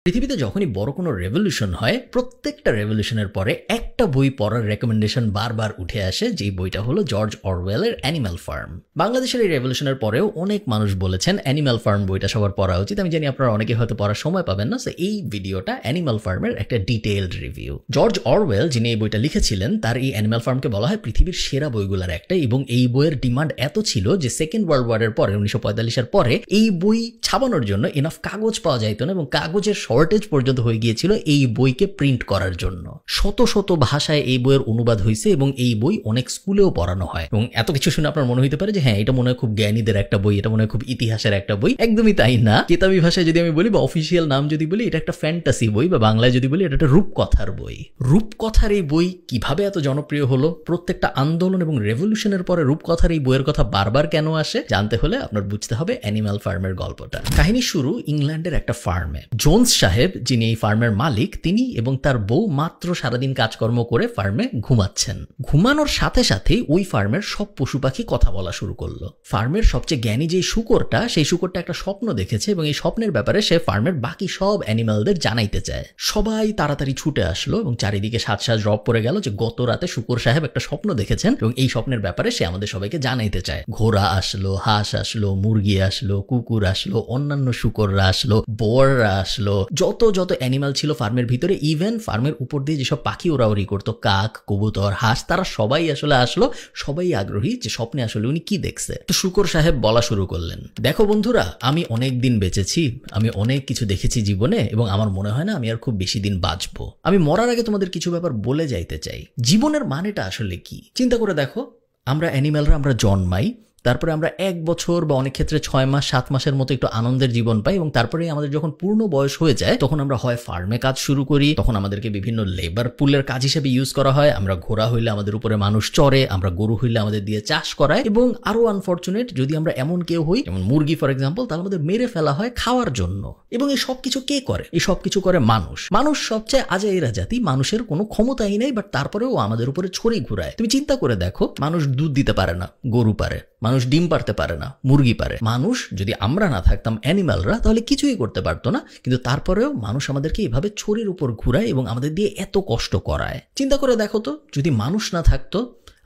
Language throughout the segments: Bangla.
পৃথিবীতে যখনই বড় কোনো রেভলিউশন হয় প্রত্যেকটা রেভলিউশনের পরে একটা বই পড়ার রেকমেন্ডেশন বারবার উঠে আসে, যেই বইটা হলো জর্জ অরওয়েলের অ্যানিম্যাল ফার্ম। বাংলাদেশের এই রেভলিউশনের পরেও অনেক মানুষ বলেছেন অ্যানিম্যাল ফার্ম বইটা সবার পড়া উচিত। আমি জানি আপনারা অনেকে হয়তো পড়ার সময় পাবেন না, সো এই ভিডিওটা অ্যানিম্যাল ফার্মের একটা ডিটেইলড রিভিউ। জর্জ অরওয়েল যিনি এই বইটা লিখেছিলেন তার এই অ্যানিম্যাল ফার্মকে বলা হয় পৃথিবীর সেরা বইগুলোর একটা, এবং এই বইয়ের ডিমান্ড এত ছিল যে সেকেন্ড ওয়ার্ল্ড ওয়ারের পরে 1945-এর পরে এই বই ছাপানোর জন্য এনাফ কাগজ পাওয়া যাইত না, এবং কাগজের শর্টেজ পর্যন্ত হয়ে গিয়েছিল এই বইকে প্রিন্ট করার জন্য। শত শত ভাষায় এই বইয়ের অনুবাদ হয়েছে এবং এই বই অনেক স্কুলেও পড়ানো হয়। এবং এত কিছু শুনে আপনার মনে হতে পারে যে হ্যাঁ, এটা মনে হয় খুব জ্ঞানীদের একটা বই, এটা মনে হয় খুব ইতিহাসের একটা বই। একদমই তাই না। কিতাবী ভাষায় যদি আমি বলি বা অফিসিয়াল নাম যদি বলি, এটা একটা ফ্যান্টাসি বই, বা বাংলায় যদি বলি এটা একটা রূপকথার বই। রূপকথার এই বই কিভাবে এত জনপ্রিয় হলো, প্রত্যেকটা আন্দোলন এবং রেভলিউশনের পরে রূপকথার এই বইয়ের কথা বারবার কেন আসে, জানতে হলে আপনার বুঝতে হবে অ্যানিম্যাল ফার্মের গল্পটা। কাহিনী শুরু ইংল্যান্ডের একটা ফার্মে। জোন্স সাহেব যিনি এই ফার্মের মালিক, তিনি এবং তার বউ মাত্র সারাদিন কাজকর্ম করে ফার্মে ঘুমাচ্ছেন। ঘুমানোর সাথে সাথেই ওই ফার্মের সব পশু পাখি কথা বলা শুরু করলো। ফার্মের সবচেয়ে জ্ঞানী যে শুকরটা, সেই শুকরটা একটা স্বপ্ন দেখেছে এবং এই স্বপ্নের ব্যাপারে সে ফার্মের বাকি সব অ্যানিমালদের জানাইতে চায়। সবাই তাড়াতাড়ি ছুটে আসলো এবং চারিদিকে সাজ রব পড়ে গেল যে গত রাতে শুকর সাহেব একটা স্বপ্ন দেখেছেন এবং এই স্বপ্নের ব্যাপারে সে আমাদের সবাইকে জানাইতে চায়। ঘোড়া আসলো, হাঁস আসলো, মুরগি আসলো, কুকুর আসলো, অন্যান্য শুকররা আসলো, বোয়াররা আসলো, যত অ্যানিমাল ছিল ফার্মের ভিতরে, ইভেন ফার্মের উপর দিয়ে যেসব পাখি ওড়াউড়ি করতো, কাক, কবুতর, হাঁস, তারা সবাই আসলে আসলো। সবাই আগ্রহী যে স্বপ্নে আসলে উনি কি দেখছে। তো শুকর সাহেব বলা শুরু করলেন, দেখো বন্ধুরা, আমি অনেক দিন বেঁচেছি, আমি অনেক কিছু দেখেছি জীবনে, এবং আমার মনে হয় না আমি আর খুব বেশি দিন বাঁচবো। আমি মরার আগে তোমাদের কিছু ব্যাপার বলে যাইতে চাই। জীবনের মানেটা আসলে কি চিন্তা করে দেখো। আমরা অ্যানিম্যালরা আমরা জন্মাই, তারপরে আমরা 1 বছর বা অনেক ক্ষেত্রে 6 মাস 7 মাসের মতো একটু আনন্দের জীবন পাই, এবং তারপরে আমাদের যখন পূর্ণ বয়স হয়ে যায় তখন আমরা হয় ফার্মে কাজ শুরু করি, তখন আমাদেরকে বিভিন্ন লেবার পুলের কাজ হিসেবে ইউজ করা হয়। আমরা ঘোড়া হইলে আমাদের উপরে মানুষ চড়ে, আমরা গরু হইলে আমাদের দিয়ে চাষ করায়, এবং আরো আনফরচুনেট যদি আমরা এমন কেউ হই, যেমন মুরগি ফর এক্সাম্পল, তাহলে আমাদের মেরে ফেলা হয় খাওয়ার জন্য। এবং এই সব কিছু কে করে? এই সব কিছু করে মানুষ। মানুষ সবচেয়ে আজাইরা জাতি, মানুষের কোনো ক্ষমতাই নেই, বাট তারপরেও আমাদের উপরে ছড়ি ঘুরায়। তুমি চিন্তা করে দেখো, মানুষ দুধ দিতে পারে না, গরু পারে। মানুষ ডিম পারতে পারে না, মুরগি পারে। মানুষ, যদি আমরা না থাকতাম অ্যানিমালরা, তাহলে কিছুই করতে পারতো না, কিন্তু তারপরেও মানুষ আমাদেরকে এভাবে ছড়ির উপর ঘুরায় এবং আমাদের দিয়ে এত কষ্ট করায়। চিন্তা করে দেখো তো, যদি মানুষ না থাকতো,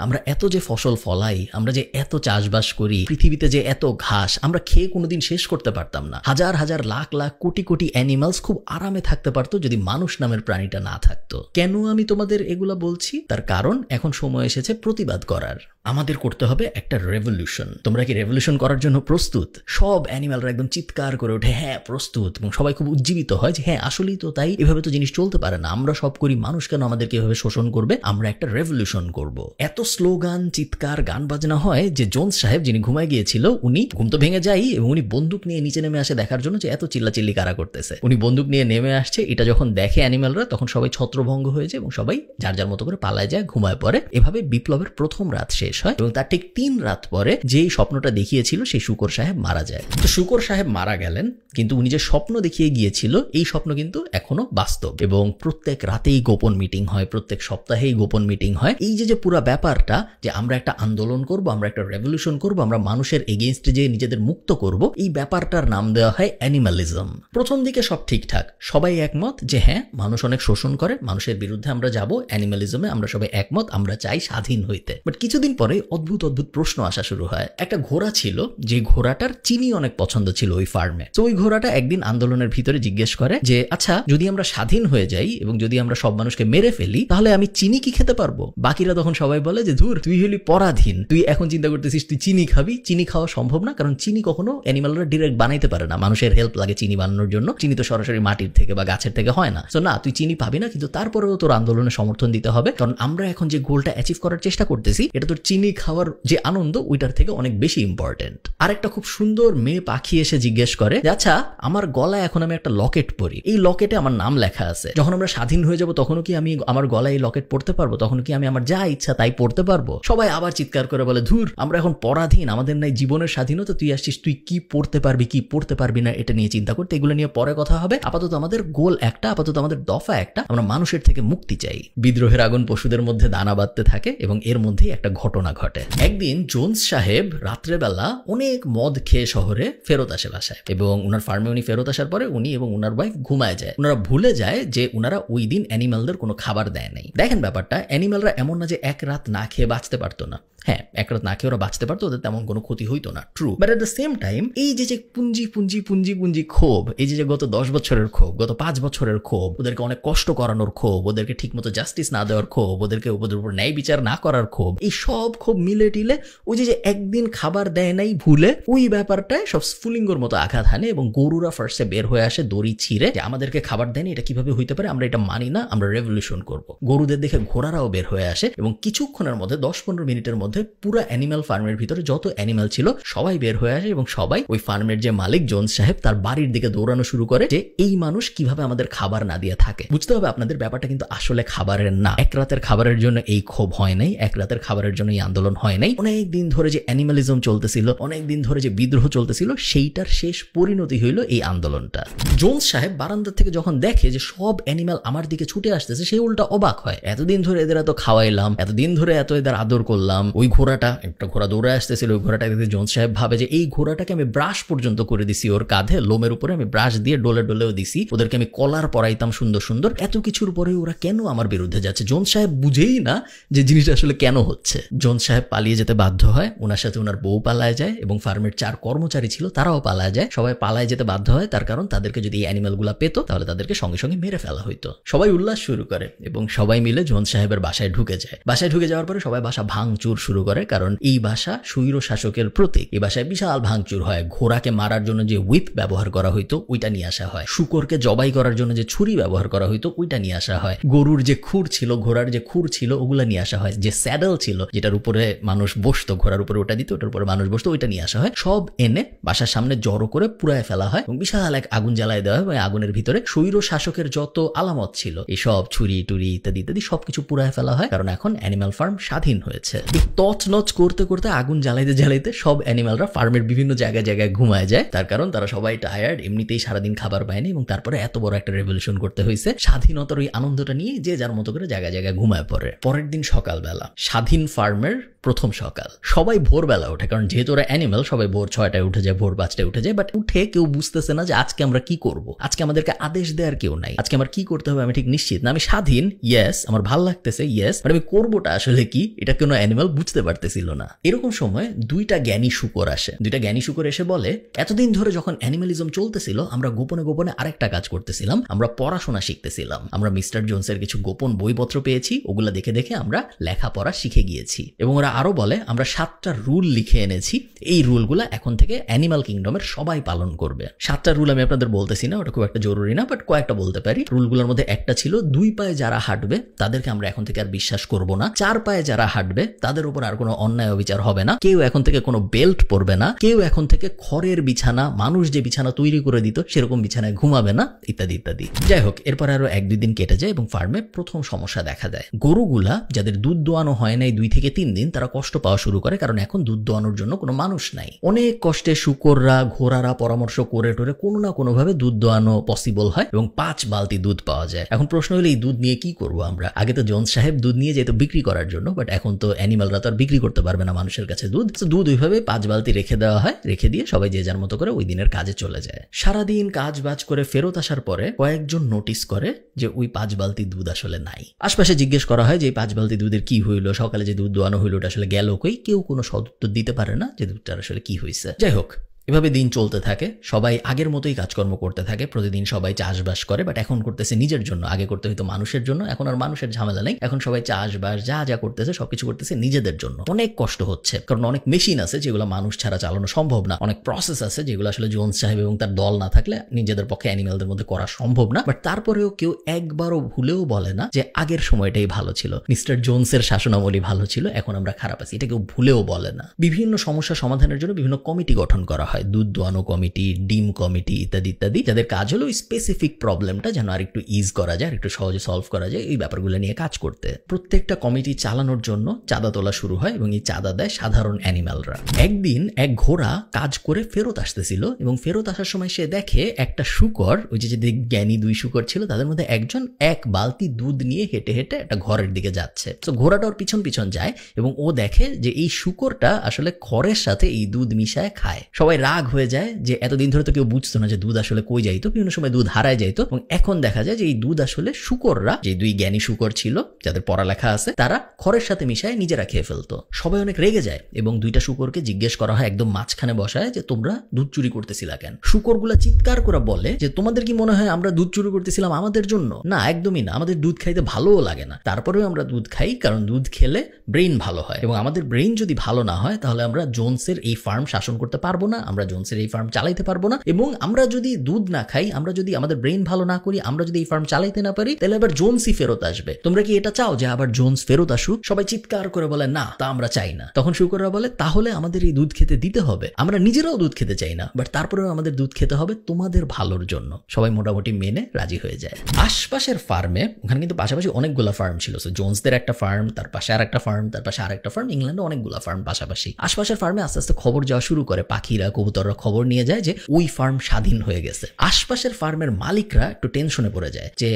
আমরা এত যে ফসল ফলাই, আমরা যে এত চাষবাস করি, পৃথিবীতে যে এত ঘাস, আমরা খেয়ে কোনোদিন শেষ করতে পারতাম না। হাজার হাজার লাখ লাখ কোটি কোটি অ্যানিমালস খুব আরামে থাকতে পারতো যদি মানুষ নামের প্রাণীটা না থাকতো। কেন আমি তোমাদের এগুলা বলছি? তার কারণ এখন সময় এসেছে প্রতিবাদ করার। আমাদের করতে হবে একটা রেভলিউশন। তোমরা কি রেভলিউশন করার জন্য প্রস্তুত? সব অ্যানিমালরা একদম চিৎকার করে ওঠে, হ্যাঁ প্রস্তুত, এবং সবাই খুব উজ্জীবিত হয় যে হ্যাঁ আসলেই তো তাই, এভাবে তো জিনিস চলতে পারে না, আমরা সব করি, মানুষ কেন আমাদেরকে এভাবে শোষণ করবে, আমরা একটা রেভলিউশন করব। এত স্লোগান, চিৎকার, গান বাজনা হয় যে জোন্স সাহেব যিনি ঘুমায় গিয়েছিল, উনি ঘুম তো ভেঙে যায় এবং উনি বন্দুক নিয়ে নিচে নেমে আসে দেখার জন্য যে এত চিল্লাচিল্লি কারা করতেছে। উনি বন্দুক নিয়ে নেমে আসছে, এটা যখন দেখে অ্যানিমালরা, তখন সবাই ছত্রভঙ্গ হয়ে যায় এবং সবাই যার যার মতো করে পালায় যায়, ঘুমায় পড়ে। এভাবে বিপ্লবের প্রথম রাত শেষ হয়, এবং তার ঠিক 3 রাত পরে যেই স্বপ্নটা দেখিয়েছিল সেই শুকর সাহেব মারা যায়। তো শুকর সাহেব মারা গেলেন, কিন্তু উনি যে স্বপ্ন দেখিয়ে গিয়েছিল এই স্বপ্ন কিন্তু এখনো বাস্তব, এবং প্রত্যেক রাতেই গোপন মিটিং হয়, প্রত্যেক সপ্তাহেই গোপন মিটিং হয়। এই যে পুরো ব্যাপারটা যে আমরা একটা আন্দোলন করব, আমরা একটা রেভলিউশন করব, আমরা মানুষের এগেইনস্টে যে নিজেদের মুক্ত করব, এই ব্যাপারটার নাম দেওয়া হয় অ্যানিমালিজম। প্রথম দিকে সব ঠিকঠাক, সবাই একমত যে হ্যাঁ মানুষ অনেক শোষণ করে, মানুষের বিরুদ্ধে আমরা যাব, অ্যানিমালিজমে আমরা সবাই একমত, আমরা চাই স্বাধীন হইতে। বাট কিছুদিন পরে অদ্ভুত প্রশ্ন আসা শুরু হয়। একটা ঘোড়া ছিল, যে ঘোড়াটার চিনি অনেক পছন্দ ছিল ওই ফার্মে। তো ওই ঘোড়াটা একদিন আন্দোলনের ভিতরে জিজ্ঞেস করে যে আচ্ছা, যদি আমরা স্বাধীন হয়ে যাই এবং যদি আমরা সব মানুষকে মেরে ফেলি, তাহলে আমি চিনি কি খেতে পারবো? বাকিরা তখন সবাই বলে যে ধুর, তুই হলি পরাধীন, তুই এখন চিন্তা করতেছিস তুই চিনি খাবি। চিনি খাওয়া সম্ভব না, কারণ চিনি কখনো অ্যানিমালরা ডিরেক্ট বানাইতে পারে না, মানুষের হেল্প লাগে চিনি বানানোর জন্য। চিনি তো সরাসরি মাটির থেকে বা গাছের থেকে হয় না। তো না, তুই চিনি পাবি না, কিন্তু তারপরেও তোর আন্দোলনে সমর্থন দিতে হবে, কারণ আমরা এখন যে গোলটা অ্যাচিভ করার চেষ্টা করতেছি, এটা তোর চিনি খাওয়ার যে আনন্দ ওইটার থেকে অনেক বেশি ইম্পর্টেন্ট। আর একটা খুব সুন্দর মেয়ে পাখি এসে জিজ্ঞেস করে আচ্ছা, আমার গলায় এখন আমি একটা লকেট পরি, এই লকেটে আমার নাম লেখা আছে, যখন আমরা স্বাধীন হয়ে যাব তখনও কি আমি আমার গলায় এই লকেট পরতে পারবো? তখন কি আমি আমার যা ইচ্ছা তাই পরতে পড়তে পারবো? সবাই আবার চিৎকার করে বলে, ধুর, আমরা এখন পরাধীন, আমাদের নাই জীবনের স্বাধীনতা, তুই আসছিস তুই কি পড়তে পারবি কি পড়তে পারবি না এটা নিয়ে চিন্তা করতে, এগুলো নিয়ে পরে কথা হবে। আপাতত আমাদের গোল একটা, আপাতত আমাদের দফা একটা, আমরা মানুষের থেকে মুক্তি চাই। বিদ্রোহের আগুন পশুদের মধ্যে দানা বাঁধতে থাকে এবং এর মধ্যেই একটা ঘটনা ঘটে। একদিন জোন্স সাহেব রাত্রেবেলা অনেক মদ খেয়ে শহরে ফেরত আসে বাসায়, এবং উনার ফার্মে উনি ফেরত আসার পরে উনি এবং উনার ওয়াইফ ঘুমায় যায়। উনারা ভুলে যায় যে উনারা ওই দিন অ্যানিমালদের কোনো খাবার দেয় নাই। দেখেন ব্যাপারটা, অ্যানিমালরা এমন না যে এক রাত না খেয়ে বাঁচতে পারতো না। হ্যাঁ, এক রাত না খেয়ে ওরা বাঁচতে পারতো, ওদের তেমন কোনো ক্ষতি হইতো না, true. But at the same time এই যে পুঞ্জি পুঞ্জি পুঞ্জি পুঞ্জি ক্ষোভ, এই যে গত 10 বছরের ক্ষোভ, গত 5 বছরের ক্ষোভ, ওদেরকে অনেক কষ্ট করানোর ক্ষোভ, ওদেরকে ঠিকমতো জাস্টিস না দেওয়ার ক্ষোভ, ওদেরকে ওদের উপর ন্যায় বিচার না করার ক্ষোভ, এই সব ক্ষোভ মিলে টিলে ওই যে একদিন খাবার দেয় নাই ভুলে, ওই ব্যাপারটায় সব স্ফুলিঙ্গর মতো আঘাত হানে এবং গরুরা ফার্স্টে বের হয়ে আসে দড়ি ছিঁড়ে, যে আমাদেরকে খাবার দেয়নি, এটা কিভাবে হইতে পারে, আমরা এটা মানি না, আমরা রেভলিউশন করব। গরুদের দেখে ঘোড়ারাও বের হয়ে আসে এবং কিছুক্ষণের মধ্যে 10-15 মিনিটের মধ্যে পুরো অ্যানিমাল ফার্মের ভিতরে যত অ্যানিমাল ছিল সবাই বের হয়ে আসে এবং সবাই ওই ফার্মের যে মালিক জোন্স সাহেব তার বাড়ির দিকে দৌড়ানো শুরু করে যে এই মানুষ কিভাবে আমাদের খাবার না দিয়ে থাকে। বুঝতে হবে আপনাদের, ব্যাপারটা কিন্তু আসলে খাবারের না। এক রাতের খাবারের জন্য এই ক্ষোভ হয় নাই, এক রাতের খাবারের জন্য এই আন্দোলন হয় নাই। অনেক দিন ধরে যে অ্যানিমালিজম চলতেছিল, অনেক দিন ধরে যে বিদ্রোহ চলতেছিল, সেইটার শেষ পরিণতি হইল এই আন্দোলনটা। জোন্স সাহেব বারান্দা থেকে যখন দেখে যে সব অ্যানিমাল আমার দিকে ছুটে আসতেছে, সে উল্টা অবাক হয়। এতদিন ধরে এদের এত খাওয়াইলাম, এতদিন ধরে এত এদের আদর করলাম, ওই ঘোড়াটা, একটা ঘোড়া দৌড়ে আসতেছিল, ওই ঘোড়াটা দেখে জোন্স সাহেব ভাবে যে এই ঘোড়াটাকে আমি ব্রাশ পর্যন্ত করে দিছি, ওর কাঁধে লোমের উপরে আমি ব্রাশ দিয়ে ডলে ডলেও দিছি, ওদেরকে আমি কলার পরাইতাম সুন্দর সুন্দর, এত কিছুর পরে ওরা কেন আমার বিরুদ্ধে যাচ্ছে? জোন্স সাহেব বুঝেই না যে জিনিসটা আসলে কেন হচ্ছে। জোন্স সাহেব পালিয়ে যেতে বাধ্য হয়, ওনার সাথে ওনার বউ পালায় যায় এবং ফার্মের 4 কর্মচারী ছিল তারাও পালায় যায়। সবাই পালায় যেতে বাধ্য হয়, তার কারণ তাদেরকে যদি এই অ্যানিমালগুলো পেতো তাহলে তাদেরকে সঙ্গে সঙ্গে মেরে ফেলা হইতো। সবাই উল্লাস শুরু করে এবং সবাই মিলে জোন্স সাহেবের বাসায় ঢুকে যায়। বাসায় ঢুকে যাওয়ার পরে সবাই বাসা ভাঙচুর শুরু করে, কারণ এই বাসা স্বৈর শাসকের প্রতীক। এই বাসায় বিশাল ভাঙচুর হয়। ঘোড়াকে মারার জন্য যে হুইপ ব্যবহার করা হইতো ওইটা নিয়ে আসা হয়, শুকরকে জবাই করার জন্য যে ছুরি ব্যবহার করা হইতো ওইটা নিয়ে আসা হয়, গরুর যে খুর ছিল, ঘোড়ার যে খুর ছিল ওগুলা নিয়ে আসা হয়, যে স্যাডেল ছিল যেটার উপরে মানুষ বসতো, ঘোড়ার উপরে ওটা দিত, ওটার উপরে মানুষ বসতো, ওইটা নিয়ে আসা হয়। সব এনে বাসার সামনে জড়ো করে পুড়ায় ফেলা হয় এবং বিশাল এক আগুন জ্বালায় দেওয়া হয় এবং আগুনের ভিতরে স্বৈর শাসকের যত আলামত ছিল, এই সব ছুরি টুরি ইত্যাদি ইত্যাদি সবকিছু পুড়ায় ফেলা হয়, কারণ এখন অ্যানিমাল ফার্ম স্বাধীন হয়েছে। তছনছ করতে করতে আগুন জ্বালাইতে জ্বালাইতে সব অ্যানিমালরা ফার্মের বিভিন্ন জায়গায় জায়গায় ঘুমায় যায়, তার কারণ তারা সবাই টায়ার্ড, এমনিতেই সারাদিন খাবার পায়নি এবং তারপরে এত বড় একটা রেভলিউশন করতে হয়েছে। স্বাধীনতার ওই আনন্দটা নিয়ে যে যার মতো করে জায়গায় জায়গায় ঘুমায় পড়ে। পরের দিন সকালবেলা স্বাধীন ফার্মের প্রথম সকাল, সবাই ভোরবেলা ওঠে, কারণ যেহেতু ওরা অ্যানিমাল সবাই ভোর 6টায় উঠে যায়, ভোর 5টায় উঠে যায়। বাট উঠে কেউ বুঝতেছে না যে আজকে আমরা কি করব, আজকে আমাদেরকে আদেশ দেওয়ার কেউ নাই, আজকে আমার কি করতে হবে আমি ঠিক নিশ্চিত না। আমি স্বাধীন, ইয়েস, আমার ভাল লাগতেছে, ইয়েস, বাট আমি করবোটা আসলে কি এটা কোনো অ্যানিমাল বুঝতে পারতেছিল না। এরকম সময় 2টা জ্ঞানী শূকর আসে। 2টা জ্ঞানী শূকর এসে বলে, এতদিন ধরে যখন অ্যানিমালিজম চলতেছিল আমরা গোপনে গোপনে আরেকটা কাজ করতেছিলাম, আমরা পড়াশোনা শিখতেছিলাম। আমরা মিস্টার জোন্সের কিছু গোপন বইপত্র পেয়েছি, ওগুলা দেখে দেখে আমরা লেখাপড়া শিখে গিয়েছি। এবং ওরা আরো বলে, আমরা 7টা রুল লিখে এনেছি, এই রুলগুলা এখন থেকে অ্যানিমাল কিংডমের সবাই পালন করবে। 7টা রুল আমি আপনাদের বলতেছি না, ওটা খুব একটা জরুরি না, বাট কয়েকটা বলতে পারি। রুলগুলোর মধ্যে একটা ছিল, 2 পায়ে যারা হাঁটবে তাদেরকে আমরা এখন থেকে আর বিশ্বাস করব না, 4 পায়ে যারা হাঁটবে তাদের উপর আর কোনো অন্যায় অবিচার হবে না, কেউ এখন থেকে কোনো বেল্ট পরবে না, কেউ এখন থেকে খড়ের বিছানা, মানুষ যে বিছানা তৈরি করে দিত সেরকম বিছানায় ঘুমাবে না, ইত্যাদি ইত্যাদি। যাই হোক, এরপর আরো 1-2 দিন কেটে যায় এবং ফার্মে প্রথম সমস্যা দেখা দেয়। গরুগুলা যাদের দুধ দোয়ানো হয় নাই 2 থেকে 3 দিন, তারা কষ্ট পাওয়া শুরু করে, কারণ এখন দুধ দোয়ানোর জন্য কোনো মানুষ নাই। অনেক কষ্টে শুকররা ঘোড়ারা পরামর্শ করে টোরে কোনো না কোনো ভাবে দুধ দোয়ানো পসিবল হয় এবং 5 বালতি দুধ পাওয়া যায়। এখন প্রশ্ন হলো, এই দুধ নিয়ে কি করবো আমরা? আগে তো জোন্স সাহেব দুধ নিয়ে যেত বিক্রি করার জন্য, বাট এখন তো অ্যানিমালরা তো আর বিক্রি করতে পারবে না মানুষের কাছে দুধ। দুধ ওইভাবে 5 বালতি রেখে দেওয়া হয়, রেখে দিয়ে সবাই যে যার মতো করে ওই দিনের কাজে চলে যায়। সারাদিন কাজ বাজ করে ফেরত আসার পরে কয়েকজন নোটিস করে যে ওই 5 বালতি দুধ আসলে নাই। আশপাশে জিজ্ঞেস করা হয় যে এই 5 বালতি দুধের কি হইলো, সকালে যে দুধ দোয়ানো হইলো ওটা আসলে গেল কই? কেউ কোনো সদুত্তর দিতে পারে না যে দুধটার আসলে কি হয়েছে। যাই হোক, এভাবে দিন চলতে থাকে, সবাই আগের মতোই কাজকর্ম করতে থাকে, প্রতিদিন সবাই চাষবাস করে, বাট এখন করতেছে নিজের জন্য। আগে করতে হইতো মানুষের জন্য, এখন আর মানুষের ঝামেলা নেই, এখন সবাই চাষবাস যা যা করতেছে সবকিছু করতেছে নিজেদের জন্য। অনেক কষ্ট হচ্ছে, কারণ অনেক মেশিন আছে যেগুলো মানুষ ছাড়া চালানো সম্ভব না, অনেক প্রসেস আছে যেগুলো আসলে জোন্স সাহেব এবং তার দল না থাকলে নিজেদের পক্ষে অ্যানিমালদের মধ্যে করা সম্ভব না। বাট তারপরেও কেউ একবারও ভুলেও বলে না যে আগের সময়টাই ভালো ছিল, মিস্টার জোন্সের শাসনামলী ভালো ছিল, এখন আমরা খারাপ আছি, এটা কেউ ভুলেও বলে না। বিভিন্ন সমস্যা সমাধানের জন্য বিভিন্ন কমিটি গঠন করা হয়। হয়, দুধ দোয়ানো কমিটি, ডিম কমিটি ইত্যাদি ইত্যাদি, যাদের কাজ হলো স্পেসিফিক প্রবলেমটা যেন আর একটু ইজ করা যায়, একটু সহজে সলভ করা যায়, এই ব্যাপারগুলো নিয়ে কাজ করতে। প্রত্যেকটা কমিটি চালানোর জন্য চাঁদা তোলা শুরু হয় এবং এই চাঁদা দেয় সাধারণ অ্যানিম্যালরা। একদিন এক ঘোড়া কাজ করে ফেরত আসতেছিল এবং ফেরত আসার সময় সে দেখে একটা শূকর, ওই যে জ্ঞানী 2 শূকর ছিল তাদের মধ্যে একজন এক বালতি দুধ নিয়ে হেঁটে হেঁটে একটা ঘরের দিকে যাচ্ছে। তো ঘোড়াটা ওর পিছন পিছন যায় এবং ও দেখে যে এই শূকরটা আসলে খড়ের সাথে এই দুধ মিশায় খায়। সবাই রাগ হয়ে যায় যে এতদিন ধরে তো কেউ বুঝতো না যে দুধ আসলে কই যাইতো, বিভিন্ন সময় দুধ হারায় যাইতো, এবং এখন দেখা যায় যে এই দুধ আসলে শূকররা, যে 2 জ্ঞানী শূকর ছিল যাদের পড়ালেখা আছে, তারা খড়ের সাথে মিশায় নিজেরা খেয়ে ফেলতো। সবাই অনেক রেগে যায় এবং 2টা শূকরকে জিজ্ঞেস করা হয় একদম মাঝখানে বসায় যে তোমরা দুধ চুরি করতেছিলা কেন? শূকরগুলা চিৎকার করে বলে যে তোমাদের কি মনে হয় আমরা দুধ চুরি করতেছিলাম আমাদের জন্য? না, একদমই না, আমাদের দুধ খাইতে ভালোও লাগে না, তারপরেও আমরা দুধ খাই কারণ দুধ খেলে ব্রেইন ভালো হয়, এবং আমাদের ব্রেইন যদি ভালো না হয় তাহলে আমরা জোনসের এই ফার্ম শাসন করতে পারবো না, আমরা জোনসের এই ফার্ম চালাইতে পারবো না, এবং আমরা যদি দুধ না খাই, আমরা যদি আমাদের ব্রেইন ভালো না করি, আমরা যদি এই ফার্ম চালাইতে না পারি, তাহলে আবার জোনসই ফেরত আসবে। তোমরা কি এটা চাও যে আবার জোনস ফেরত আসুক? সবাই চিৎকার করে বলে না, তা আমরা চাই না। তখন শূকররা বলে তাহলে আমাদের এই দুধ খেতে দিতে হবে, আমরা নিজেরাও দুধ খেতে চাই না, বাট তারপরেও আমাদের দুধ খেতে হবে তোমাদের ভালোর জন্য। সবাই মোটামুটি মেনে রাজি হয়ে যায়। আশপাশের ফার্মে, ওখানে কিন্তু পাশাপাশি অনেকগুলো ফার্ম ছিল, জোনসদের একটা ফার্ম, তার পাশে আর একটা ফার্ম, তার পাশে আরেকটা ফার্ম, ইংল্যান্ডে অনেকগুলো ফার্ম পাশাপাশি। আশপাশের ফার্মে আস্তে আস্তে খবর যাওয়া শুরু করে, পাখিরা কবুতররা খবর নিয়ে যায় যে ওই ফার্ম স্বাধীন হয়ে গেছে। আশপাশের ফার্মের মালিকরা একটু টেনশনে পড়ে যায় যে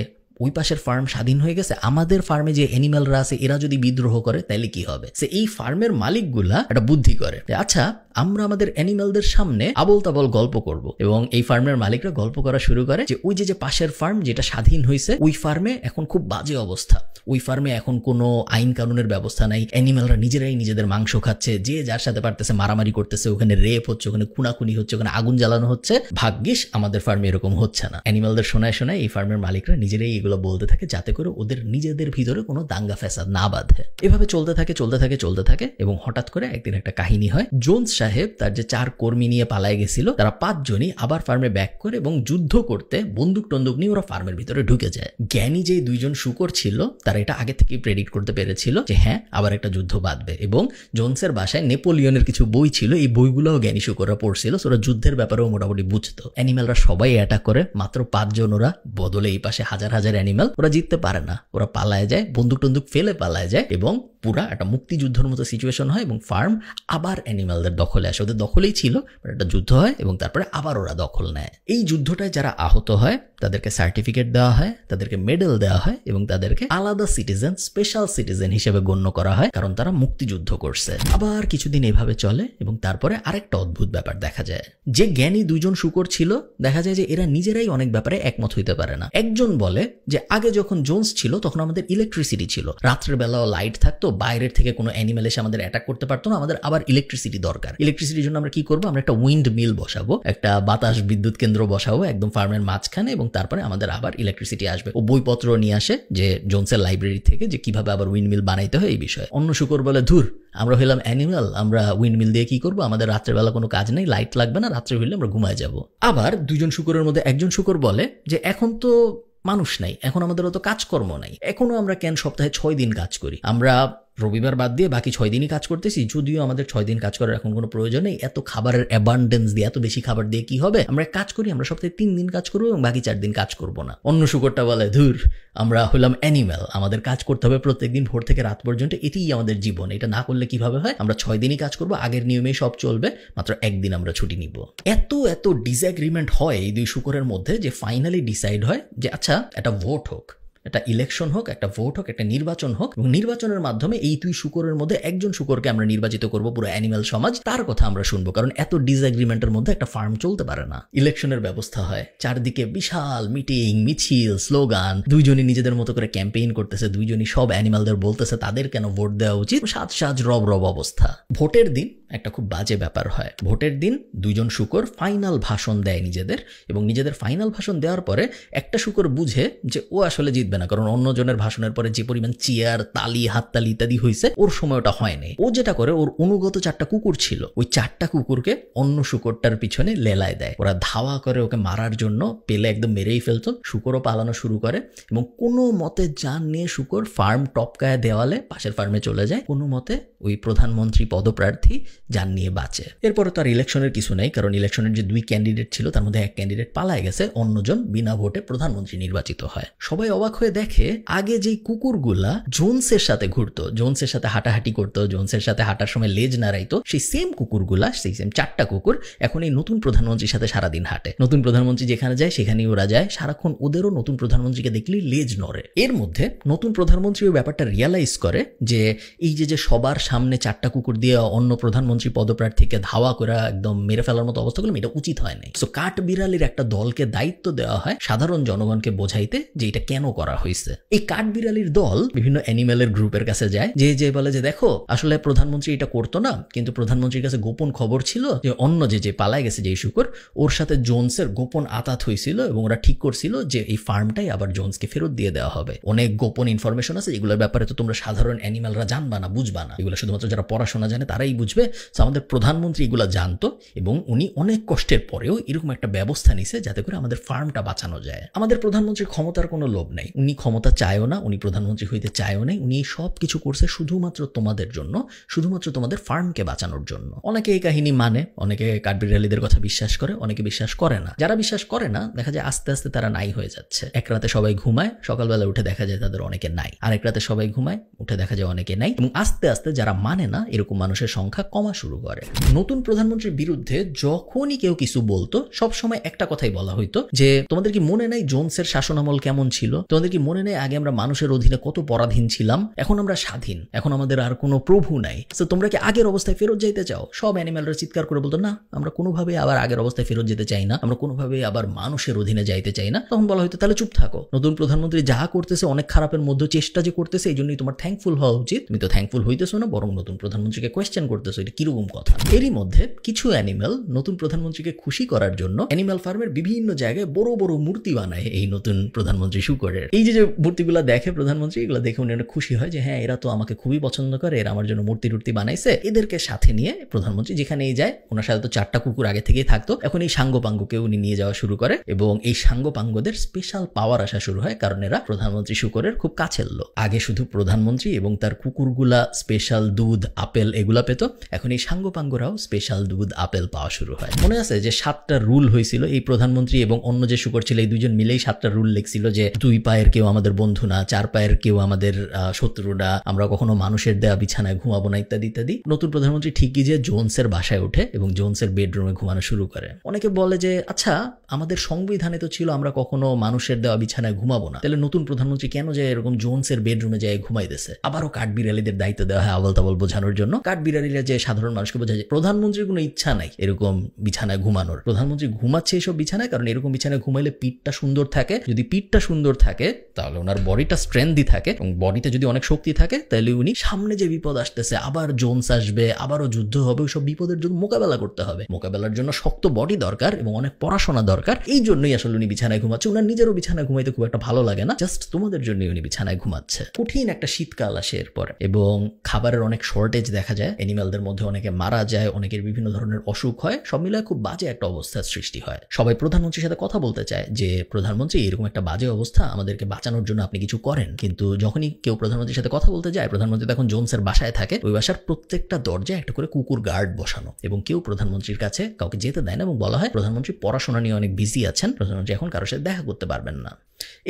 ওই পাশের ফার্ম স্বাধীন হয়ে গেছে, আমাদের ফার্মে যে অ্যানিম্যালরা আছে এরা যদি বিদ্রোহ করে তাহলে কি হবে? সে এই ফার্মের মালিকগুলা একটা বুদ্ধি করে, আচ্ছা আমরা আমাদের অ্যানিম্যালদের সামনে আবল তাবল গল্প করব, এবং এই ফার্মের মালিকরা গল্প করা শুরু করে যে ওই যে পাশের ফার্ম যেটা স্বাধীন হয়েছে ওই ফার্মে এখন খুব বাজে অবস্থা, ওই ফার্মে এখন কোনো আইন কানুনের ব্যবস্থা নাই, অ্যানিম্যালরা নিজেরাই নিজেদের মাংস খাচ্ছে, যে যার সাথে পারতেছে মারামারি করতেছে, ওখানে রেপ হচ্ছে, ওখানে খুনাখুনি হচ্ছে, ওখানে আগুন জ্বালানো হচ্ছে। ভাগ্যিস আমাদের ফার্মে এরকম হচ্ছে না। অ্যানিম্যালদের শোনায় শোনায় এই ফার্মের মালিকরা নিজেরাই এগুলো বলতে থাকে যাতে করে ওদের নিজেদের ভিতরে কোনো দাঙ্গা ফ্যাসাদ না বাঁধে। এভাবে চলতে থাকে এবং হঠাৎ করে একদিন একটা কাহিনী হয়। জোনস সাহেব তার যে 4 কর্মী নিয়ে পালায় গেছিল, তারা 5 জনই আবার ফার্মে ব্যাক করে এবং যুদ্ধ করতে বন্দুক টন্দুক নিয়ে ওরা ফার্মের ভিতরে ঢুকে যায়। জ্ঞানী যে 2 জন শূকর ছিল তারা এটা আগে থেকেই প্রেডিক্ট করতে পেরেছিল যে হ্যাঁ আবার একটা যুদ্ধ বাঁধবে, এবং জোনসের বাসায় নেপোলিয়নের কিছু বই ছিল, এই বইগুলোও জ্ঞানী শূকররা পড়ছিল, ওরা যুদ্ধের ব্যাপারেও মোটামুটি বুঝতো। অ্যানিম্যালরা সবাই অ্যাটাক করে, মাত্র 5 জন ওরা, বদলে এই পাশে হাজার হাজার অ্যানিম্যাল। ওরা জিততে পারে না, ওরা পালায় যায়, বন্দুক টন্দুক ফেলে পালায় যায়, এবং পুরা একটা মুক্তিযুদ্ধের মতো সিচুয়েশন হয় এবং ফার্ম আবার অ্যানিম্যালদের দখলে আসে। ওদের দখলেই ছিল, একটা যুদ্ধ হয় এবং তারপরে আবার ওরা দখল নেয়। এই যুদ্ধটায় যারা আহত হয় তাদেরকে সার্টিফিকেট দেওয়া হয়, তাদেরকে মেডেল দেওয়া হয় এবং তাদেরকে আলাদা সিটিজেন, স্পেশাল সিটিজেন হিসেবে গণ্য করা হয়, কারণ তারা মুক্তিযুদ্ধ করছে। আবার কিছুদিন এভাবে চলে এবং তারপরে আরেকটা অদ্ভুত ব্যাপার দেখা যায়। যে জ্ঞানী 2 জন শূকর ছিল, দেখা যায় যে এরা নিজেরাই অনেক ব্যাপারে একমত হইতে পারে না। একজন বলে যে আগে যখন জোনস ছিল তখন আমাদের ইলেকট্রিসিটি ছিল, রাত্রের বেলাও লাইট থাকতো, বাইরের থেকে কোনো অ্যানিমেল এসে আমাদের অ্যাটাক করতে পারতো না, আমাদের আবার ইলেকট্রিসিটি দরকার। ইলেকট্রিসিটির জন্য আমরা কি করবো? আমরা একটা উইন্ড মিল বসাবো, একটা বাতাস বিদ্যুৎ কেন্দ্র বসাবো একদম ফার্মের মাঝখানে, এবং তারপরে আমাদের আবার ইলেকট্রিসিটি আসবে। ও বইপত্র নিয়ে আসে যে জোনসের লাইব্রেরি থেকে, যে কিভাবে আবার উইন্ড মিল বানাইতে হয় এই বিষয়ে। অন্য শূকর বলে ধুর, আমরা হইলাম অ্যানিমেল, আমরা উইন্ড মিল দিয়ে কি করবো? আমাদের রাত্রেবেলা কোনো কাজ নেই, লাইট লাগবে না, রাত্রে হইলে আমরা ঘুমায় যাব। আবার 2 জন শূকরের মধ্যে একজন শূকর বলে যে এখন তো মানুষ নাই, এখন আমাদের অত কাজকর্ম নাই, এখনো আমরা কেন সপ্তাহে 6 দিন কাজ করি? আমরা রবিবার বাদ দিয়ে বাকি 6 দিনই কাজ করতেছি, যদিও আমাদের 6 দিন কাজ করার এখন কোনো প্রয়োজন নেই, এত খাবারের অ্যাবান্ডেন্স দিয়ে, এত বেশি খাবার দিয়ে কি হবে? আমরা কাজ করি, আমরা সপ্তাহে 3 দিন কাজ করবো এবং বাকি 4 দিন কাজ করবো না। অন্য শূকরটা বলে ধুর, আমরা হলাম অ্যানিম্যাল, আমাদের কাজ করতে হবে প্রত্যেকদিন ভোর থেকে রাত পর্যন্ত, এটাই আমাদের জীবন, এটা না করলে কিভাবে হয়? আমরা 6 দিনই কাজ করবো, আগের নিয়মেই সব চলবে, মাত্র 1 দিন আমরা ছুটি নিব। এত ডিসএগ্রিমেন্ট হয় এই 2 শূকরের মধ্যে যে ফাইনালি ডিসাইড হয় যে আচ্ছা একটা ভোট হোক, একটা ইলেকশন হোক, একটা ভোট হোক, একটা নির্বাচন হোক, এবং নির্বাচনের মাধ্যমে এই 2 শূকরের মধ্যে একজন শূকরকে আমরা নির্বাচিত করব, পুরো অ্যানিম্যাল সমাজ তার কথা আমরা শুনবো, কারণ এত ডিসএগ্রিমেন্টের মধ্যে একটা ফার্ম চলতে পারে না। ইলেকশনের ব্যবস্থা হয়, চারদিকে বিশাল মিটিং, মিছিল, স্লোগান, 2 জনই নিজেদের মতো করে ক্যাম্পেইন করতেছে, 2 জনই সব অ্যানিম্যালদের বলতেছে তাদের কেন ভোট দেওয়া উচিত, সাজ রব অবস্থা। ভোটের দিন একটা খুব বাজে ব্যাপার হয়। ভোটের দিন 2 জন শূকর ফাইনাল ভাষণ দেয় নিজেদের, এবং নিজেদের ফাইনাল ভাষণ দেওয়ার পরে একটা শূকর বুঝে যে ও আসলে জিতবে না, কারণ অন্য জনের ভাষণের পরে যে পরিমাণ চেয়ার, তালি, হাততালি ইত্যাদি হয়েছে, ওর সময় ওটা হয়নি। ও যেটা করে, ওর অনুগত 4টা কুকুর ছিল, ওই 4টা কুকুরকে অন্য শূকরটার পিছনে লেলায় দেয়। ওরা ধাওয়া করে ওকে মারার জন্য, পেলে একদম মেরেই ফেলতো। শূকরও পালানো শুরু করে এবং কোনো মতে জান নিয়ে শূকর ফার্ম টপকায় দেওয়ালে পাশের ফার্মে চলে যায়। কোনো মতে ওই প্রধানমন্ত্রী পদপ্রার্থী যান নিয়ে বাঁচে। এরপরে তার ইলেকশনের কিছু নেই, কারণ ইলেকশনের যে 2 ক্যান্ডিডেট ছিল তার মধ্যে এক ক্যান্ডিডেট পালায় গেছে, অন্যজন বিনা ভোটে প্রধানমন্ত্রী নির্বাচিত হয়। সবাই অবাক হয়ে দেখে আগে যেই কুকুরগুলা জোনসের সাথে ঘুরতো, জোনসের সাথে হাঁটাহাঁটি করতো, জোনসের সাথে হাঁটার সময় লেজ নাড়াইতো, সেই সেম কুকুরগুলা, সেই সেম 4টা কুকুর এখন এই নতুন প্রধানমন্ত্রীর সাথে সারাদিন হাঁটে। নতুন প্রধানমন্ত্রী যেখানে যায় সেখানেই ওরা যায়, সারাক্ষণ ওদেরও নতুন প্রধানমন্ত্রীকে দেখলেই লেজ নড়ে। এর মধ্যে নতুন প্রধানমন্ত্রী ওই ব্যাপারটা রিয়ালাইজ করে যে এই যে সবার সামনে 4টা কুকুর দিয়ে অন্য প্রধানমন্ত্রী পদপ্রার্থীকে ধাওয়া করে একদম মেরে ফেলার মতো অবস্থা করলাম, এটা উচিত হয় নাই। সো কাঠবিড়ালির একটা দলকে দায়িত্ব দেওয়া হয় সাধারণ জনগণকে বোঝাইতে যে এটা কেন করা হয়েছে। এই কাঠবিড়ালির দল বিভিন্ন অ্যানিমেলের গ্রুপের কাছে যায়, যে বলে যে দেখো আসলে প্রধানমন্ত্রী এটা করতো না, কিন্তু প্রধানমন্ত্রীর কাছে গোপন খবর ছিল যে অন্য যে পালায় গেছে যে শুকর, ওর সাথে জোনসের গোপন আতাত হয়েছিল এবং ওরা ঠিক করছিল যে এই ফার্মটাই আবার জোনসকে ফেরত দিয়ে দেওয়া হবে। অনেক গোপন ইনফরমেশন আছে যেগুলোর ব্যাপারে তো তোমরা সাধারণ অ্যানিমেলরা জানবা না, বুঝবা না, এগুলো শুধুমাত্র যারা পড়াশোনা জানে তারাই বুঝবে। আমাদের প্রধানমন্ত্রী এগুলো জানতো এবং উনি অনেক কষ্টের পরেও এরকম একটা ব্যবস্থা নিছে যাতে করে আমাদের ফার্মটা বাঁচানো যায়। আমাদের প্রধানমন্ত্রীর ক্ষমতার কোনো লোভ নেই, উনি ক্ষমতা চায়ও না, উনি প্রধানমন্ত্রী হইতে চায়ও নাই, উনি সব কিছু করছে শুধুমাত্র তোমাদের জন্য, শুধুমাত্র তোমাদের ফার্মকে বাঁচানোর জন্য। অনেকে এই কাহিনী মানে, অনেকে কাঠবিড়ালিদের কথা বিশ্বাস করে, অনেকে বিশ্বাস করে না। যারা বিশ্বাস করে না দেখা যায় আস্তে আস্তে তারা নাই হয়ে যাচ্ছে। এক রাতে সবাই ঘুমায়, সকালবেলা উঠে দেখা যায় তাদের অনেকে নাই, আরেক রাতে সবাই ঘুমায়, উঠে দেখা যায় অনেকে নাই, এবং আস্তে আস্তে যারা মানে না এরকম মানুষের সংখ্যা কমা শুরু করে। নতুন প্রধানমন্ত্রীর বিরুদ্ধে যখনই কেউ কিছু বলতো সবসময় একটা কথাই বলা হইতো যে তোমাদের কি মনে নাই জোনসের শাসনামল কেমন ছিল? তোমাদের কি মনে নেই আগে আমরা মানুষের অধীনে কত পরাধীন ছিলাম? এখন আমরা স্বাধীন, এখন আমাদের আর কোনো প্রভু নাই। তো তোমরা কি আগের অবস্থায় ফেরত যাইতে চাও? সব অ্যানিমেলরা চিৎকার করে বলতো না, আমরা কোনোভাবে আবার আগের অবস্থায় ফেরত যেতে চাই না, আমরা কোনোভাবে আবার মানুষের অধীনে যাইতে চাই না। তখন বলা হয়তো তাহলে চুপ থাকো, নতুন প্রধানমন্ত্রী যা করতেছে অনেক খারাপের মধ্যে চেষ্টা যে করতেছে এই জন্যই তোমার থ্যাঙ্কফুল হওয়া উচিত। তুমি তো থ্যাঙ্কফুল হইতেছো না, বরং নতুন প্রধানমন্ত্রীকে কোয়েশ্চেন করতেছো, এটা কিরকম কথা? এরই মধ্যে কিছু অ্যানিমেল নতুন প্রধানমন্ত্রীকে খুশি করার জন্য অ্যানিমেল ফার্মের বিভিন্ন জায়গায় বড় বড় মূর্তি বানায় এই নতুন প্রধানমন্ত্রী শুকরের। এই যে মূর্তিগুলো দেখে প্রধানমন্ত্রী, এগুলো দেখে উনি অনেক খুশি হয় যে হ্যাঁ এরা তো আমাকে খুবই পছন্দ করে, এরা আমার জন্য মূর্তি টুর্তি বানাইছে। এদেরকে সাথে নিয়ে প্রধানমন্ত্রী যেখানেই যায়, ওনার সাথে তো 4টা কুকুর আগে থেকেই থাকতো, এখন এই সাঙ্গপাঙ্গকে উনি নিয়ে যাওয়া শুরু করে এবং এই সাঙ্গপাঙ্গদের স্পেশাল পাওয়ার আসা শুরু হয়, কারণ এরা প্রধানমন্ত্রী শুকরের খুব কাছের লোক। আগে শুধু প্রধানমন্ত্রী এবং তার কুকুরগুলা স্পেশাল দুধ আপেল এগুলা পেত, এখন এই সাঙ্গপাঙ্গরাও স্পেশাল দুধ আপেল পাওয়া শুরু হয়। মনে আছে যে 7টা রুল হয়েছিল, এই প্রধানমন্ত্রী এবং অন্য যে শুকর ছিল এই দুজন মিলেই 7টা রুল লিখছিল যে 2 পায়ের কেউ আমাদের বন্ধু না, 4 পায়ের কেউ আমাদের শত্রু না, আমরা কখনো মানুষের দেয়া বিছানায় ঘুমাবো না, ইত্যাদি ইত্যাদি। নতুন প্রধানমন্ত্রী ঠিকই যে জোনসের বাসায় ওঠে এবং জোনসের বেডরুমে ঘুমানো শুরু করে। অনেকে বলে যে আচ্ছা আমাদের সংবিধানে তো ছিল আমরা কখনো মানুষের দেওয়া বিছানায় ঘুমাবো না, তাহলে নতুন প্রধানমন্ত্রী কেন যায় এরকম জোনসের বেডরুমে যায় ঘুমাইতেছে? আবারও কাঠবিড়ালিদের দায়িত্ব দেওয়া হয় আবল তাবল বোঝানোর জন্য। কাঠবিড়ালিরা যে সাধারণ মানুষকে বোঝায় যে প্রধানমন্ত্রীর কোনো ইচ্ছা নাই এরকম বিছানায় ঘুমানোর, প্রধানমন্ত্রী ঘুমাচ্ছে এইসব বিছানায় কারণ এরকম বিছানায় ঘুমাইলে পিঠটা সুন্দর থাকে, যদি পিঠটা সুন্দর থাকে তাহলে ওনার বডিটা স্ট্রেংথি থাকে এবং বডিতে যদি অনেক শক্তি থাকে তাহলে উনি সামনে যে বিপদ আসতেছে, আবার জোনস আসবে, আবারও যুদ্ধ হবে, ওইসব বিপদের জন্য মোকাবেলা করতে হবে। মোকাবেলার জন্য শক্ত বডি দরকার এবং অনেক পড়াশোনা দরকার। এই জন্যই আসলে উনি বিছানায় ঘুমাচ্ছে। ওনার নিজেরও বিছানায় ঘুমাইতে খুব একটা ভালো লাগে না, জাস্ট তোমাদের জন্যই উনি বিছানায় ঘুমাচ্ছে। কঠিন একটা শীতকাল আসে এরপরে এবং খাবারের অনেক শর্টেজ দেখা যায়, অ্যানিমেলদের মধ্যে অনেকে মারা যায়, অনেকের বিভিন্ন ধরনের অসুখ হয়, সব মিলায় খুব বাজে একটা অবস্থার সৃষ্টি হয়। সবাই প্রধানমন্ত্রীর সাথে কথা বলতে চায় যে প্রধানমন্ত্রী এরকম একটা বাজে অবস্থা, আমাদেরকে বাঁচানোর জন্য আপনি কিছু করেন। কিন্তু যখনই কেউ প্রধানমন্ত্রীর সাথে কথা বলতে যায়, প্রধানমন্ত্রী তখন জোনসের বাসায় থাকে, ওই বাসার প্রত্যেকটা দরজায় একটা করে কুকুর গার্ড বসানো এবং কেউ প্রধানমন্ত্রীর কাছে কাউকে যেতে দেয় না এবং বলা হয় প্রধানমন্ত্রী পড়াশোনা নিয়ে অনেক বিজি আছেন, প্রধানমন্ত্রী এখন কারোর সাথে দেখা করতে পারবেন না।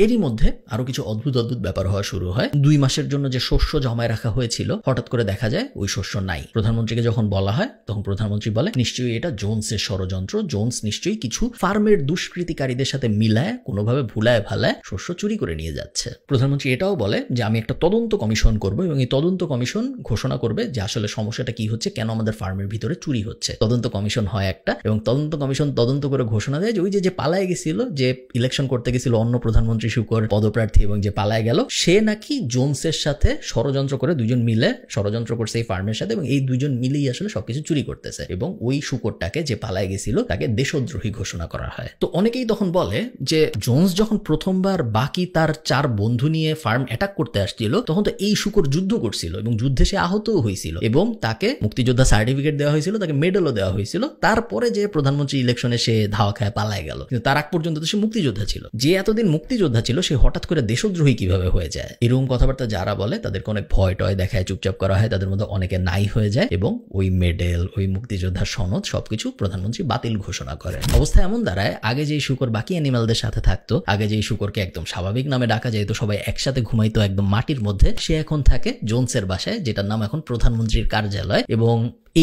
এরই মধ্যে আরো কিছু অদ্ভুত অদ্ভুত ব্যাপার হওয়া শুরু হয়। 2 মাসের জন্য যে শস্য জমায় রাখা হয়েছিল হঠাৎ করে দেখা যায় ওই শস্য নাই। প্রধানমন্ত্রীকে যখন বলা হয় তখন প্রধানমন্ত্রী বলে নিশ্চয়ই এটা জোনসের ষড়যন্ত্র, জোনস নিশ্চয়ই কিছু ফার্মের দুষ্কৃতিকারীদের সাথে মিলায় কোনোভাবে ভুলায় ভালায় শস্য চুরি করে নিয়ে যাচ্ছে। প্রধানমন্ত্রী এটাও বলে যে আমি একটা তদন্ত কমিশন করব এবং এই তদন্ত কমিশন ঘোষণা করবে যে আসলে সমস্যাটা কি হচ্ছে, কেন আমাদের ফার্মের ভিতরে চুরি হচ্ছে। তদন্ত কমিশন হয় একটা এবং তদন্ত কমিশন তদন্ত করে ঘোষণা দেয় যে ওই যে পালায় গেছিল, যে ইলেকশন করতে গেছিল অন্য প্রধানমন্ত্রী শুকর পদপ্রার্থী এবং যে পালায় গেল, সে নাকি জোনসের সাথে ষড়যন্ত্র করে, দুজন মিলে ষড়যন্ত্র করছে এই ফার্মের সাথে এবং এই দুজন মিলেই আসলে সবকিছু চুরি করতেছে এবং ওই শুকরটাকে যে পালায় গেছিল তাকে দেশদ্রোহী ঘোষণা করা হয়। তো অনেকেই তখন বলে যে জোনস যখন প্রথমবার বাকি তার 4 বন্ধু নিয়ে ফার্ম অ্যাটাক করতে আসছিল তখন তো এই শুকর যুদ্ধ করছিল এবং যুদ্ধে সে আহতও হয়েছিল এবং তাকে মুক্তিযোদ্ধা সার্টিফিকেট দেওয়া হয়েছিল, তাকে মেডেলও দেওয়া হয়েছিল। তারপরে যে প্রধানমন্ত্রী ইলেকশনে সে ধাওয়া খায় পালায় গেল, কিন্তু তার আগ পর্যন্ত তো সে মুক্তিযোদ্ধা ছিল। যে এতদিন মুক্তিযোদ্ধা ছিল সে হঠাৎ করে দেশদ্রোহী কিভাবে হয়ে যায়? এরকম কথাবার্তা যারা বলে তাদেরকে অনেক ভয় টয় দেখায়, চুপচাপ করা হয়, তাদের মধ্যে অনেকে নাই হয়ে যায় এবং ওই মেডেল, ওই মুক্তিযোদ্ধার সনদ সবকিছু প্রধানমন্ত্রী বাতিল ঘোষণা করেন। অবস্থা এমন দাঁড়ায়, আগে যেই শূকর বাকি অ্যানিমালদের সাথে থাকতো, আগে যেই শূকরকে একদম স্বাভাবিক নামে ডাকা যেত, সবাই একসাথে ঘুমাইতো একদম মাটির মধ্যে, সে এখন থাকে জোনসের বাসায়, যেটার নাম এখন প্রধানমন্ত্রীর কার্যালয়। এবং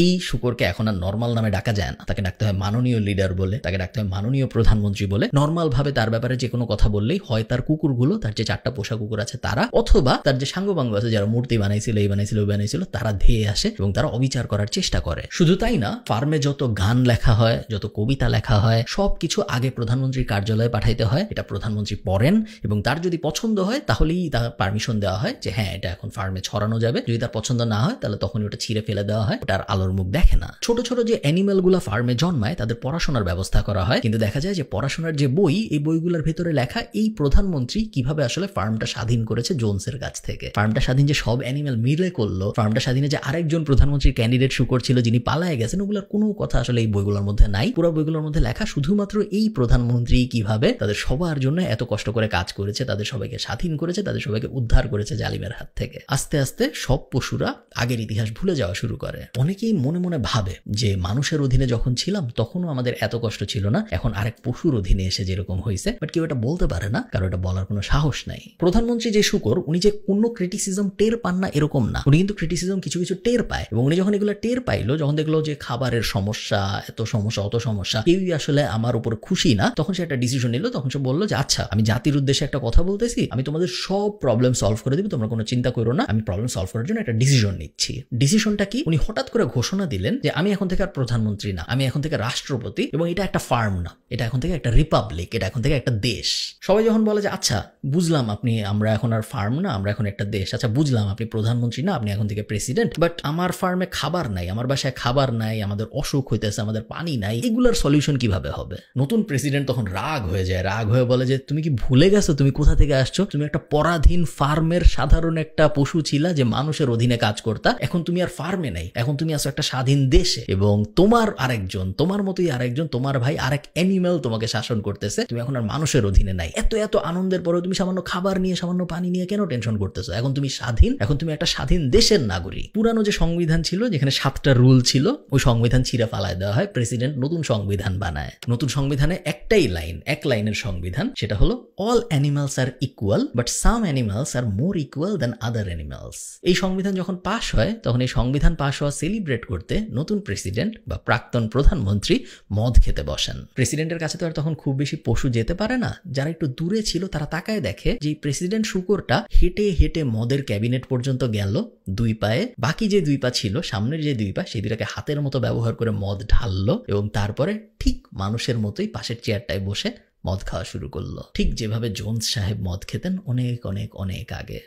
এই শূকরকে এখন আর নর্মাল নামে ডাকা যায় না, তাকে ডাকতে হয় মাননীয় লিডার বলে, তাকে ডাকতে হয় মাননীয় প্রধানমন্ত্রী বলে। নর্মাল ভাবে তার ব্যাপারে যে কোনো কথা বললেই হয় তার কুকুরগুলো, তার যে 4টা পোষা কুকুর আছে তারা, অথবা তার যে সাঙ্গপাঙ্গ আছে যারা মূর্তি বানাইছিল, এই বানাইছিল, ওই বানাইছিল, তারা ধেয়ে আসে এবং তারা অবিচার করার চেষ্টা করে। শুধু তাই না, ফার্মে যত গান লেখা হয়, যত কবিতা লেখা হয়, সবকিছু আগে প্রধানমন্ত্রীর কার্যালয়ে পাঠাইতে হয়। এটা প্রধানমন্ত্রী পড়েন এবং তার যদি পছন্দ হয় তাহলেই তার পারমিশন দেওয়া হয় যে হ্যাঁ এটা এখন ফার্মে ছড়ানো যাবে। যদি তার পছন্দ না হয় তাহলে তখন ওটা ছিঁড়ে ফেলে দেওয়া হয়, ওটার আলোর মুখ দেখে না। ছোট ছোট যে অ্যানিমেল গুলা ফার্মে জন্মায় তাদের পড়াশোনার ব্যবস্থা করা হয়, কিন্তু দেখা যায় যে পড়াশোনার যে বই, এই বইগুলোর ভেতরে লেখা এই প্রধানমন্ত্রী কিভাবে আসলে ফার্মটা স্বাধীন করেছে জোনসের কাছ থেকে। ফার্মটা স্বাধীন যে সব অ্যানিমেল মিলে করলো, ফার্মটা স্বাধীনে যে আরেকজন প্রধানমন্ত্রীর ক্যান্ডিডেট শূকর ছিল যিনি পালায়ে গেছেন, ওগুলোর কোনো কথা আসলে এই বইগুলোর মধ্যে নাই। পুরো বইগুলোর মধ্যে লেখা শুধুমাত্র এই প্রধানমন্ত্রী কিভাবে তাদের সবার জন্য এত কষ্ট করে কাজ করেছে, তাদের সবাইকে স্বাধীন করেছে, তাদের সবাইকে উদ্ধার করেছে জালিমের হাত থেকে। আস্তে আস্তে সব পশুরা আগের ইতিহাস ভুলে যাওয়া শুরু করে। অনেকেই মনে মনে ভাবে যে মানুষের অধীনে যখন ছিলাম তখনও আমাদের এত কষ্ট ছিল না, এখন আরেক পশুর অধীনে এসে যেরকম হয়েছে। বাট কেউ এটা বলতে পারে না, কারণ এটা বলার কোনো সাহস নাই। প্রধানমন্ত্রী যে শূকর, উনি যে কোনো ক্রিটিসিজম টের পান না এরকম না, উনি কিন্তু ক্রিটিসিজম কিছু কিছু টের পায়। এবং উনি যখন এগুলো টের পাইলো, যখন দেখলো যে খাবারের সমস্যা, এত সমস্যা, অত সমস্যা, কেউই আসলে আমার উপর খুশি না, তখন সে একটা ডিসিশন নিল। তখন সে বললো যে আচ্ছা, আমি জাতির উদ্দেশ্যে একটা কথা বলতেছি, আমি তোমাদের সব প্রবলেম সলভ করে দিব, তোমরা কোনো চিন্তা করো না, আমি প্রবলেম সলভ করার জন্য একটা ডিসিশন নিচ্ছি। ডিসিশনটা কি? উনি হঠাৎ করে ঘোষণা দিলেন যে আমি এখন থেকে আর প্রধানমন্ত্রী না, আমি এখন থেকে রাষ্ট্রপতি, এবং এটা একটা ফার্ম না, এটা এখন থেকে একটা রিপাবলিক, এটা এখন থেকে একটা দেশ। সবাই যখন বলে যে আচ্ছা বুঝলাম আপনি, আমরা এখন আর ফার্ম না, আমরা এখন একটা দেশ, আচ্ছা বুঝলাম আপনি প্রধানমন্ত্রী না, আপনি এখন থেকে প্রেসিডেন্ট, বাট আমার ফার্মে খাবার নাই, আমার বাসায় খাবার নাই, আমাদের অসুখ হইতেছে, আমাদের পানি নাই, এগুলোর সলিউশন কিভাবে হবে? নতুন প্রেসিডেন্ট তখন রাগ হয়ে যায়, রাগ হয়ে বলে যে তুমি কি ভুলে গেছো তুমি কোথা থেকে আসছো? তুমি একটা পরাধীন ফার্মের সাধারণ একটা পশু ছিলা যে মানুষের অধীনে কাজ করতা, এখন তুমি আর ফার্মে নাই, এখন তুমি আছো একটা স্বাধীন দেশে, এবং তোমার আরেকজন, তোমার মতোই আরেকজন, তোমার ভাই আরেক অ্যানিমেল তোমাকে শাসন করতেছে, তুমি এখন আর মানুষের অধীনে নাই। এত এত আনন্দের পরেও তুমি সামান্য খাবার নিয়ে, সামান্য পানি নিয়ে কেন টেনশন করতেছো? এখন তুমি স্বাধীন, এখন তুমি একটা স্বাধীন দেশের নাগরিক। পুরানো যে সংবিধান ছিল, যেখানে 7টা রুল ছিল, ওই সংবিধান ছিঁড়ে ফালায় দেওয়া হয়, প্রেসিডেন্ট নতুন সংবিধান বানায়। নতুন সংবিধানে একটাই লাইন, এক লাইনের সংবিধান, সেটা হলো all animals are equal but some animals are more equal than other animals. এই সংবিধান যখন পাশ হয়, তখন এই সংবিধান পাশ হওয়া সেলিব্রেট করতে নতুন প্রেসিডেন্ট বা প্রাক্তন প্রধানমন্ত্রী মদ খেতে বসেন। প্রেসিডেন্টের কাছে তো আর তখন খুব বেশি পশু যেতে পারে না, যারা একটু দূরে ছিল তারা তাকায় দেখে যে প্রেসিডেন্ট শূকরটা হেঁটে হেঁটে মদের ক্যাবিনেট পর্যন্ত গেল 2 পায়ে, বাকি যে 2 পা ছিল, সামনের যে 2 পা, সেই দুটাকে হাতের মতো ব্যবহার করে মদ ঢাললো, এবং তারপরে ঠিক মানুষের মতোই পাশের চেয়ারটায় বসে মদ খাওয়া শুরু করলো, ঠিক যেভাবে জোনস সাহেব মদ খেতেন অনেক অনেক অনেক আগে।